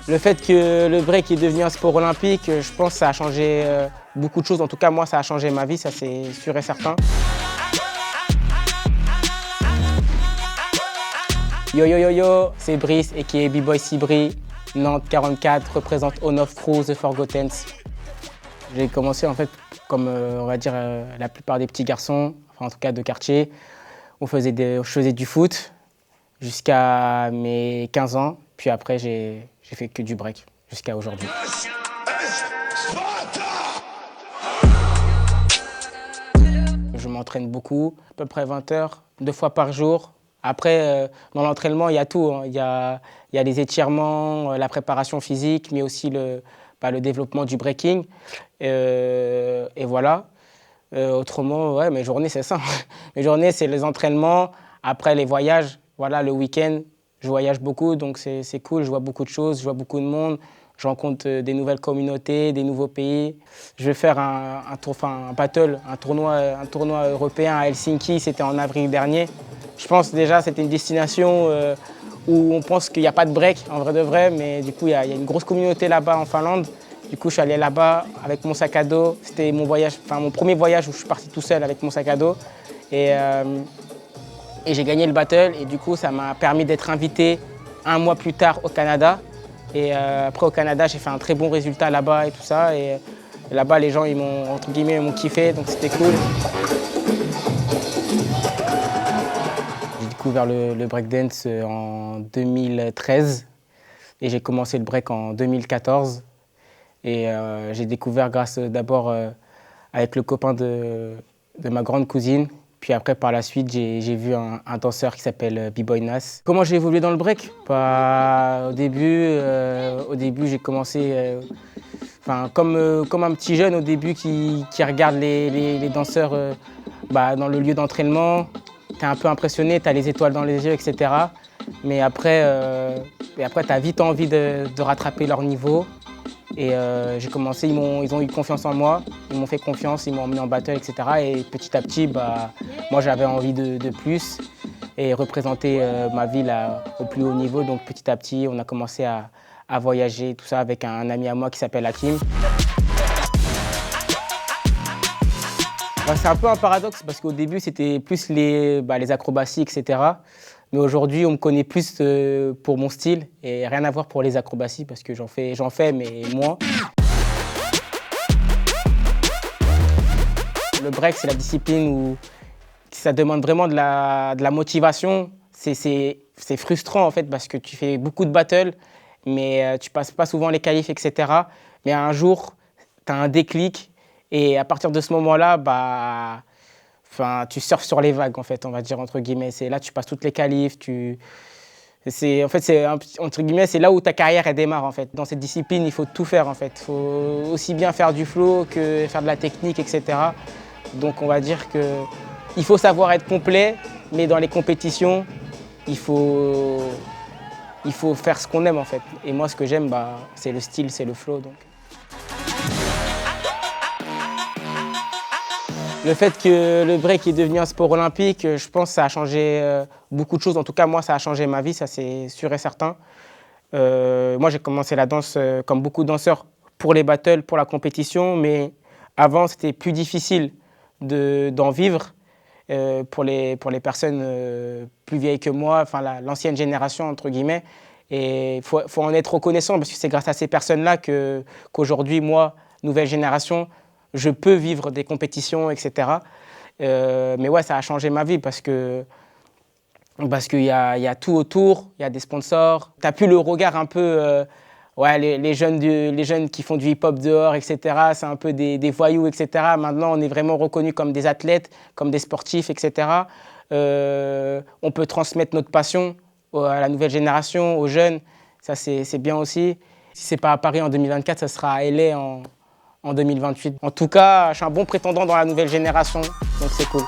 Le fait que le break est devenu un sport olympique, je pense que ça a changé beaucoup de choses. En tout cas, moi, ça a changé ma vie, ça c'est sûr et certain. Yo yo yo yo, c'est Brice et qui est B-Boy Sibri, Nantes 44, représente On of Crew, The Forgottens. J'ai commencé en fait comme on va dire la plupart des petits garçons, enfin en tout cas de quartier. Je faisais du foot jusqu'à mes 15 ans, puis après j'ai fait que du break jusqu'à aujourd'hui. Je m'entraîne beaucoup, à peu près 20 heures, 2 fois par jour. Après, dans l'entraînement, il y a tout, hein. Il y a les étirements, la préparation physique, mais aussi le développement du breaking. Et voilà. Autrement, ouais, mes journées, c'est ça. Mes journées, c'est les entraînements. Après, les voyages. Voilà, le week-end, je voyage beaucoup, donc c'est cool. Je vois beaucoup de choses, je vois beaucoup de monde. Je rencontre des nouvelles communautés, des nouveaux pays. Je vais faire un tournoi européen à Helsinki. C'était en avril dernier. Je pense déjà que c'était une destination où on pense qu'il n'y a pas de break, en vrai de vrai, mais du coup, il y a une grosse communauté là-bas en Finlande. Du coup, je suis allé là-bas avec mon sac à dos. C'était mon premier voyage où je suis parti tout seul avec mon sac à dos. Et j'ai gagné le battle. Et du coup, ça m'a permis d'être invité un mois plus tard au Canada. Et après, au Canada, j'ai fait un très bon résultat là-bas et tout ça. Et là-bas, les gens, ils m'ont kiffé, donc c'était cool. J'ai découvert le breakdance en 2013 et j'ai commencé le break en 2014. Et j'ai découvert grâce d'abord avec le copain de ma grande cousine. Puis après, par la suite, j'ai vu un danseur qui s'appelle B-Boy Nas. Comment j'ai évolué dans le break? Au début, j'ai commencé comme un petit jeune au début qui regarde les danseurs dans le lieu d'entraînement. T'es un peu impressionné, t'as les étoiles dans les yeux, etc. Mais après, t'as vite envie de rattraper leur niveau. Et j'ai commencé, ils ont eu confiance en moi, ils m'ont fait confiance, ils m'ont emmené en battle, etc. Et petit à petit, moi j'avais envie de plus et représenter ma ville au plus haut niveau. Donc petit à petit, on a commencé à voyager, tout ça, avec un ami à moi qui s'appelle Hakim. C'est un peu un paradoxe parce qu'au début, c'était plus les acrobaties, etc. Mais aujourd'hui, on me connaît plus pour mon style et rien à voir pour les acrobaties parce que j'en fais, mais moins. Le break, c'est la discipline où ça demande vraiment de la motivation. C'est frustrant en fait parce que tu fais beaucoup de battles, mais tu passes pas souvent les qualifs, etc. Mais un jour, tu as un déclic et à partir de ce moment-là, tu surfes sur les vagues, en fait, on va dire, entre guillemets. C'est là, tu passes toutes les qualifs. Entre guillemets, c'est là où ta carrière elle démarre, en fait. Dans cette discipline, il faut tout faire, en fait. Il faut aussi bien faire du flow que faire de la technique, etc. Donc, on va dire qu'il faut savoir être complet, mais dans les compétitions, il faut faire ce qu'on aime, en fait. Et moi, ce que j'aime, c'est le style, c'est le flow, donc. Le fait que le break est devenu un sport olympique, je pense que ça a changé beaucoup de choses. En tout cas, moi, ça a changé ma vie, ça c'est sûr et certain. Moi, j'ai commencé la danse comme beaucoup de danseurs pour les battles, pour la compétition, mais avant, c'était plus difficile d'en vivre pour les personnes plus vieilles que moi, l'ancienne génération, entre guillemets. Et il faut en être reconnaissant parce que c'est grâce à ces personnes-là qu'aujourd'hui, moi, nouvelle génération, je peux vivre des compétitions, etc. Mais ouais, ça a changé ma vie parce qu'il y a tout autour, il y a des sponsors. Tu n'as plus le regard un peu, les jeunes qui font du hip-hop dehors, etc. C'est un peu des voyous, etc. Maintenant, on est vraiment reconnus comme des athlètes, comme des sportifs, etc. On peut transmettre notre passion à la nouvelle génération, aux jeunes. Ça, c'est bien aussi. Si ce n'est pas à Paris en 2024, ça sera à LA en 2028. En tout cas, je suis un bon prétendant dans la nouvelle génération, donc c'est cool.